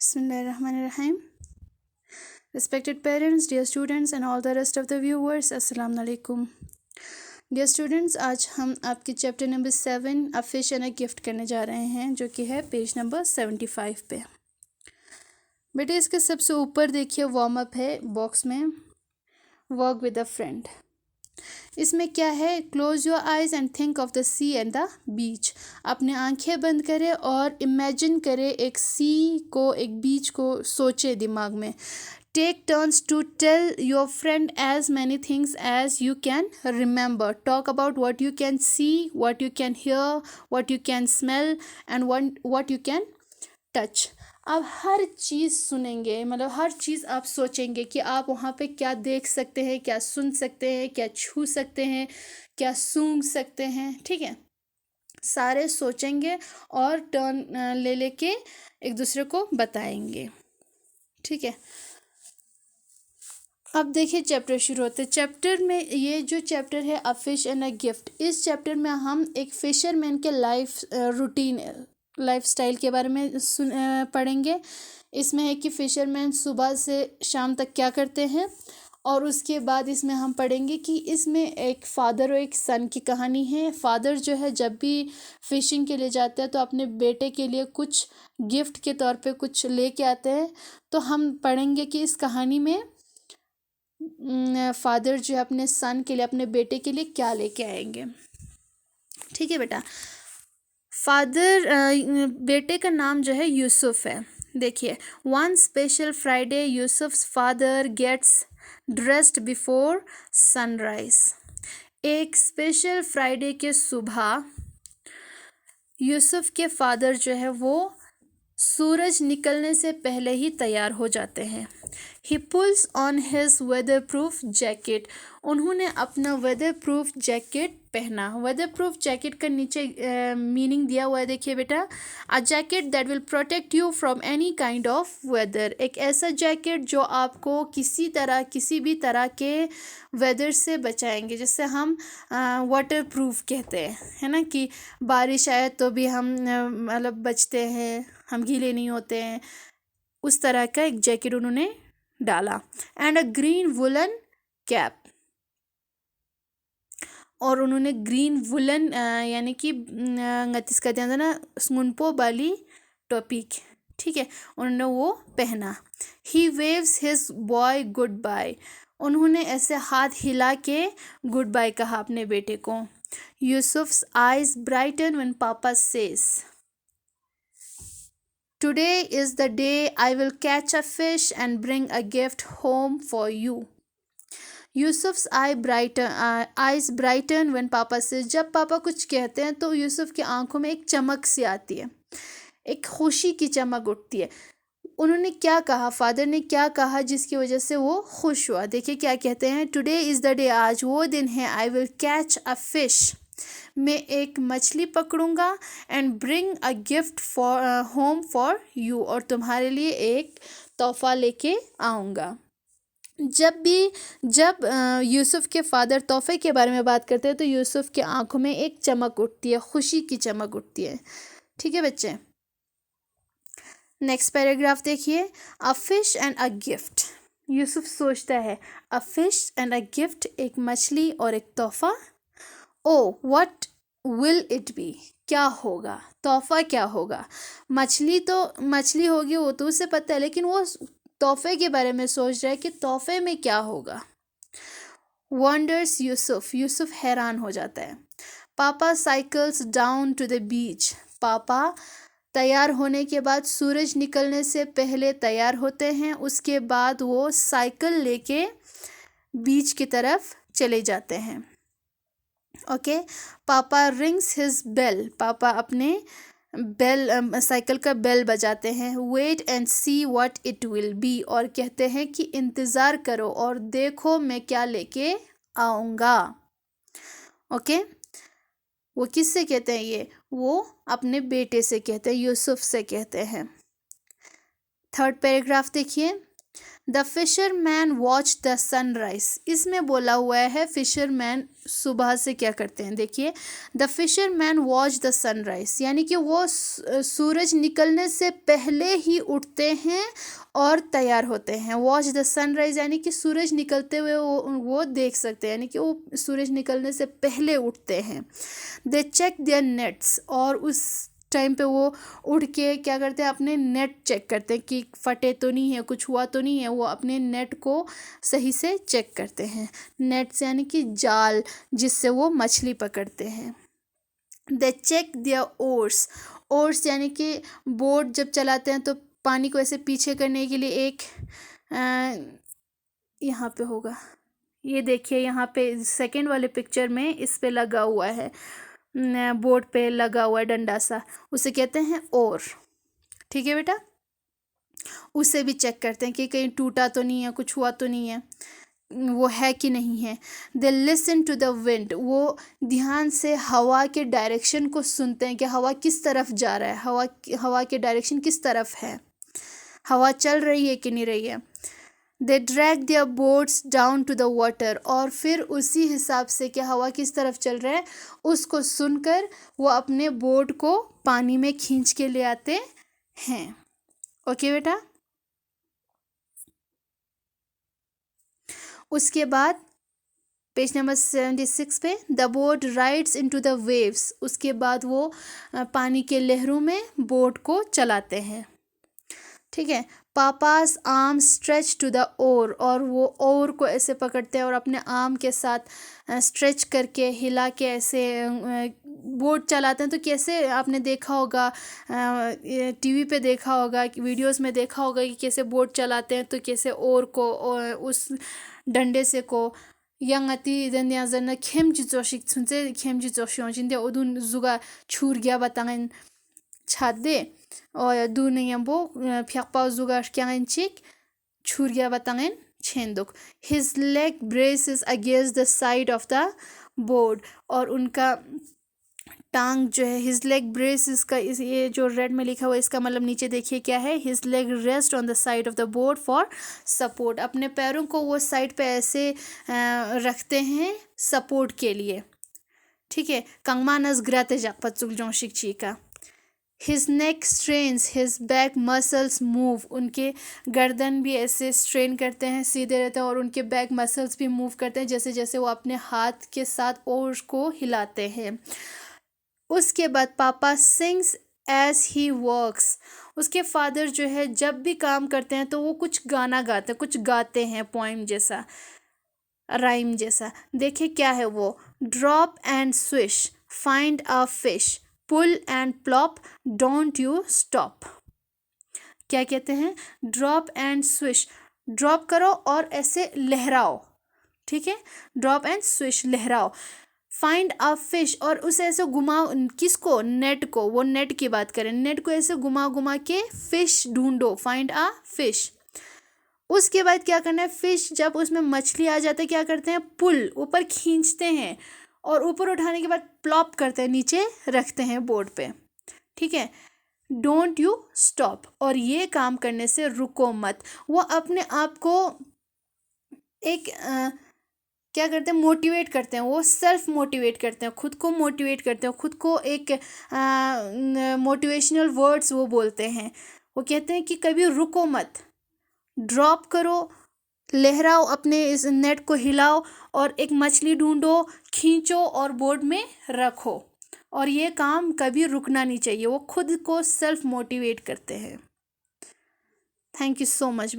Bismillahirrahmanirrahim. Respected parents, dear students and all the rest of the viewers, Assalamu alaikum. Dear students, आज हम आपके chapter number 7 a fish and a gift करने जा रहे हैं, जो कि है पेज नंबर 75 पे। बेटे इसके सबसे ऊपर देखिए वार्म अप है बॉक्स में, वर्क विद अ फ्रेंड। इसमें क्या है, close your eyes and think of the sea and the beach. अपने आंखें बंद करें और इमेजिन करें एक सी को, एक बीच को सोचे दिमाग में। Take turns to tell your friend as many things as you can remember. Talk about what you can see, what you can hear, what you can smell and what you can touch. आप हर चीज़ सुनेंगे, मतलब हर चीज़ आप सोचेंगे कि आप वहाँ पे क्या देख सकते हैं, क्या सुन सकते हैं, क्या छू सकते हैं, क्या सूंघ सकते हैं। ठीक है, सारे सोचेंगे और टर्न ले लेके एक दूसरे को बताएंगे। ठीक है, अब देखिए चैप्टर शुरू होते हैं। चैप्टर में, ये जो चैप्टर है a fish and a gift, इस चैप्टर में हम एक फिशरमैन के लाइफ स्टाइल के बारे में पढ़ेंगे। इसमें है कि फिशरमैन सुबह से शाम तक क्या करते हैं, और उसके बाद इसमें हम पढ़ेंगे कि इसमें एक फादर और एक सन की कहानी है। फादर जो है जब भी फिशिंग के लिए जाते हैं तो अपने बेटे के लिए कुछ गिफ्ट के तौर पे कुछ लेके आते हैं। तो हम पढ़ेंगे कि इस कहानी में फादर जो है अपने सन के लिए, अपने बेटे के लिए क्या लेके आएंगे। ठीक है बेटा, फादर बेटे का नाम जो है यूसुफ है। देखिए, one special Friday Yusuf's father gets dressed before sunrise. एक स्पेशल फ्राइडे के सुबह यूसुफ के फादर जो है वो सूरज निकलने से पहले ही तैयार हो जाते हैं। He pulls on his weatherproof jacket. उन्होंने अपना वेदर प्रूफ जैकेट पहना। वेदर प्रूफ जैकेट का नीचे मीनिंग दिया हुआ है, देखिए बेटा। A jacket that will protect you from any kind of weather. एक ऐसा जैकेट जो आपको किसी भी तरह के वेदर से बचाएंगे, जिससे हम वाटर प्रूफ कहते हैं, है ना, कि बारिश आए तो भी हम मतलब बचते हैं, हम गीले नहीं होते हैं। उस तरह का एक जैकेट उन्होंने डाला। And a green woollen cap, और उन्होंने ग्रीन वुलन यानी कि ngtis का ध्यान देना, स्मुनपो बाली टॉपी, ठीक है, उन्होंने वो पहना। He waves his boy goodbye. उन्होंने ऐसे हाथ हिला के गुड बाय कहा अपने बेटे को। यूसुफ्स आइज ब्राइटन व्हेन पापा says, Today is the day I will catch a fish and bring a gift home for you. Yusuf's eyes brighten when पापा से, जब पापा कुछ कहते हैं तो यूसुफ की आंखों में एक चमक सी आती है, एक खुशी की चमक उठती है। उन्होंने क्या कहा, फादर ने क्या कहा जिसकी वजह से वो खुश हुआ। देखिए क्या कहते हैं, टुडे इज़ द डे, आज वो दिन है, I will catch a fish, मैं एक मछली पकड़ूंगा, and bring a gift for home for you, और तुम्हारे लिए एक तोहफा लेके आऊँगा। जब यूसुफ के फादर तोहफे के बारे में बात करते हैं तो यूसुफ की आंखों में एक चमक उठती है, खुशी की चमक उठती है। ठीक है बच्चे, नेक्स्ट पैराग्राफ देखिए। A fish and a gift. Yusuf सोचता है, a fish and a gift, एक मछली और एक तोहफा। Oh what will it be, क्या होगा, तोहफा क्या होगा। मछली तो मछली होगी, वो तो उसे पता है, लेकिन वो तोहफे के बारे में सोच रहा है कि तोहफे में क्या होगा। वंडर्स यूसुफ, यूसुफ हैरान हो जाता है। Papa cycles down to the beach. पापा तैयार होने के बाद, सूरज निकलने से पहले तैयार होते हैं, उसके बाद वो साइकिल लेके बीच की तरफ चले जाते हैं। ओके, पापा रिंग्स हिज बेल। पापा अपने साइकिल का बेल बजाते हैं। Wait and see what it will be, और कहते हैं कि इंतज़ार करो और देखो मैं क्या लेके आऊँगा। ओके, वो किससे कहते हैं ये, वो अपने बेटे से कहते हैं, यूसुफ से कहते हैं। थर्ड पैराग्राफ देखिए। The fisherman watch the sunrise, इसमें बोला हुआ है फिशरमैन सुबह से क्या करते हैं। देखिए, the fisherman watch the sunrise यानी कि वो सूरज निकलने से पहले ही उठते हैं और तैयार होते हैं। वॉच द सनराइज यानी कि सूरज निकलते हुए वो देख सकते हैं, यानी कि वो सूरज निकलने से पहले उठते हैं। दे चेक देयर नेट्स, और उस टाइम पे वो उड़ के क्या करते हैं, अपने नेट चेक करते हैं कि फटे तो नहीं है, कुछ हुआ तो नहीं है। वो अपने नेट को सही से चेक करते हैं। नेट्स यानी कि जाल जिससे वो मछली पकड़ते हैं। दे चेक देयर ओर्स, ओर्स यानी कि बोट जब चलाते हैं तो पानी को ऐसे पीछे करने के लिए एक यहाँ पे होगा, ये देखिए यहाँ पे सेकंड वाले पिक्चर में इस पे लगा हुआ है, बोर्ड पे लगा हुआ है डंडा सा, उसे कहते हैं ओर। ठीक है बेटा, उसे भी चेक करते हैं कि कहीं टूटा तो नहीं है, कुछ हुआ तो नहीं है, वो है कि नहीं है। They listen to the wind, वो ध्यान से हवा के डायरेक्शन को सुनते हैं कि हवा किस तरफ जा रहा है, हवा के डायरेक्शन किस तरफ है, हवा चल रही है कि नहीं रही है। They drag their boats down to the water, और फिर उसी हिसाब से कि हवा किस तरफ चल रहा है उसको सुनकर वो अपने बोट को पानी में खींच के ले आते हैं। ओके बेटा, उसके बाद पेज नंबर 76 पे the boat rides into the waves, उसके बाद वो पानी के लहरों में बोट को चलाते हैं। ठीक है, papa's arm stretch to the oar, और वो ओर को ऐसे पकड़ते हैं और अपने आर्म के साथ स्ट्रेच करके हिला के ऐसे बोट चलाते हैं। तो कैसे आपने देखा होगा, टीवी पे देखा होगा, वीडियोस में देखा होगा कि कैसे बोट चलाते हैं, तो कैसे ओर को उस डंडे से को यंगती दन्या जन खेम जिचोशिक सुनते खेम जिचोशियों जिंदे उदुन जुगा छूर गया बताएं छादे और दू नहीं बो फ्यापाव जुगाश क्या चिक छूर गया बताएं छेंदुक। His leg braces against the side of the board, और उनका टांग जो है, हिज लेग ब्रेसेस का इस ये जो रेड में लिखा हुआ है इसका मतलब नीचे देखिए क्या है, his leg rest on the side of the board for support, अपने पैरों को वो साइड पे ऐसे रखते हैं सपोर्ट के लिए। ठीक है, कंगमानस ग्राते जाकपत जोशिक ची का। His neck strains, his back muscles move, उनके गर्दन भी ऐसे स्ट्रेन करते हैं, सीधे रहते हैं, और उनके बैक मसल्स भी मूव करते हैं जैसे जैसे वो अपने हाथ के साथ ओर को हिलाते हैं। उसके बाद पापा सिंग्स एज ही वर्क्स, उसके फादर जो है जब भी काम करते हैं तो वो कुछ गाना गाते हैं, कुछ गाते हैं पोइम जैसा, राइम जैसा। देखिए क्या है वो, drop and swish, find a fish, pull and plop, don't you stop. क्या कहते हैं, ड्रॉप एंड स्विश, ड्रॉप करो और ऐसे लहराओ। ठीक है, ड्रॉप एंड स्विश, लहराओ। फाइंड अ फिश, और उसे ऐसे घुमाओ, किसको, नेट को, वो नेट की बात करें, नेट को ऐसे घुमा घुमा के फिश ढूंढो, फाइंड अ फिश। उसके बाद क्या करना है, फिश जब उसमें मछली आ जाती है क्या करते हैं, पुल, ऊपर खींचते हैं, और ऊपर उठाने के बाद प्लॉप करते हैं, नीचे रखते हैं बोर्ड पे। ठीक है, डोंट यू स्टॉप, और ये काम करने से रुको मत। वो अपने आप को एक क्या करते हैं, मोटिवेट करते हैं, वो सेल्फ मोटिवेट करते हैं, खुद को मोटिवेट करते हैं, खुद को एक मोटिवेशनल वर्ड्स वो बोलते हैं। वो कहते हैं कि कभी रुको मत, ड्रॉप करो, लहराओ, अपने इस नेट को हिलाओ और एक मछली ढूंढो, खींचो और बोर्ड में रखो, और ये काम कभी रुकना नहीं चाहिए। वो खुद को सेल्फ मोटिवेट करते हैं। Thank you so much.